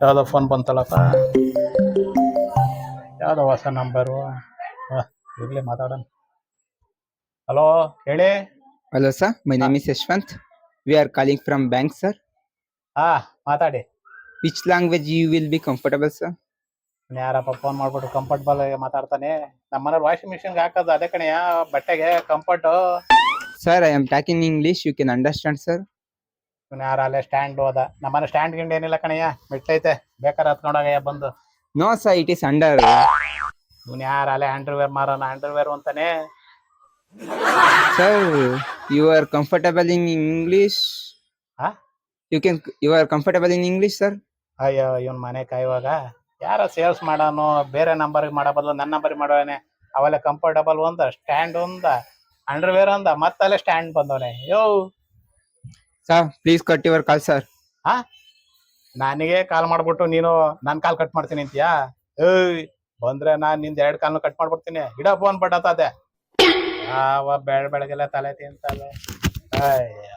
ಯಾವುದೋ ಫೋನ್ ಬಂತಲ್ಲಪ್ಪ, ಯಾವುದೋ ಹೊಸ ನಂಬರು. ಇರಲಿ ಮಾತಾಡೋಣ. ಹಲೋ, ಹೇಳಿ. Hello, sir. My ಹಾ name is Yashwant. We are calling from bank, sir. ಹಾ ಮಾತಾಡಿ. Which language you will be comfortable, sir? ಯಾರಪ್ಪ ಫೋನ್ ಮಾಡ್ಬಿಟ್ಟು ಕಂಫರ್ಟಬಲ್ ಆಗಿ ಮಾತಾಡ್ತಾನೆ? ನಮ್ಮ ಮನೆ ವಾಷಿಂಗ್ ಮಿಷಿನ್ಗೆ ಹಾಕೋದು ಅದೇ ಕಣಯ್ಯ, ಬಟ್ಟೆಗೆ comfort. Sir, I am talking English. You can understand, sir. ಇವ್ನು ಯಾರು ಅಲ್ಲೇ ಸ್ಟ್ಯಾಂಡ್ ಹೋದ? ನಮ್ಮನೆ ಸ್ಟ್ಯಾಂಡ್ ಗಿಂಡ್ ಏನಿಲ್ಲ ಕಣಯ್ಯ, ಮೆಟ್ಲೈತೆ, ಬೇಕಾದ್ರೆ ಹತ್ಕೊಂಡೋಗಯ್ಯ ಬಂದು. No, sir. It is under. ಇವ್ನು ಯಾರು ಅಲ್ಲೇ ಅಂಡರ್ವೇರ್ ಮಾರೋಣ, ಅಂಡರ್ವೇರ್ ಅಂತಾನೆ. Sir, you are comfortable in English. ಹಾ You are comfortable in English, sir. ಅಯ್ಯೋ, ಇವನ್ ಮನೆ ಕಾಯುವಾಗ ಯಾರ ಸೇಲ್ಸ್ ಮಾಡೋನು, ಬೇರೆ ನಂಬರ್ಗೆ ಮಾಡೋ ಬದಲು ನನ್ನ ನಂಬರ್ಗೆ ಮಾಡೋನೆ. ಅವೆಲ್ಲ ಕಂಫರ್ಟಬಲ್ ಒಂದ, ಸ್ಟ್ಯಾಂಡ್ ಒಂದ, ಅಂಡರ್ವೇರ್ ಒಂದ, ಮತ್ತಲ್ಲೇ ಸ್ಟ್ಯಾಂಡ್ ಬಂದವನೆ. Yo Sir, please cut your call, sir. ಹಾ ನನಗೆ ಕಾಲ್ ಮಾಡ್ಬಿಟ್ಟು ನೀನು ನನ್ ಕಾಲ್ ಕಟ್ ಮಾಡ್ತೀನಿ ಅಂತೀಯಾ? ಏಯ್, ಬಂದ್ರೆ ನಾನ್ ನಿಂದ 2 ಕಾಲ್ನು ಕಟ್ ಮಾಡ್ಬಿಡ್ತೀನಿ. ಇಡ ಫೋನ್ ಬಟ್ಟದೆ. ಯಾವ ಬೆಳಗೆಲ್ಲ ತಲೆ ತಿಂತಲ್ಲ. ಅಯ್ಯ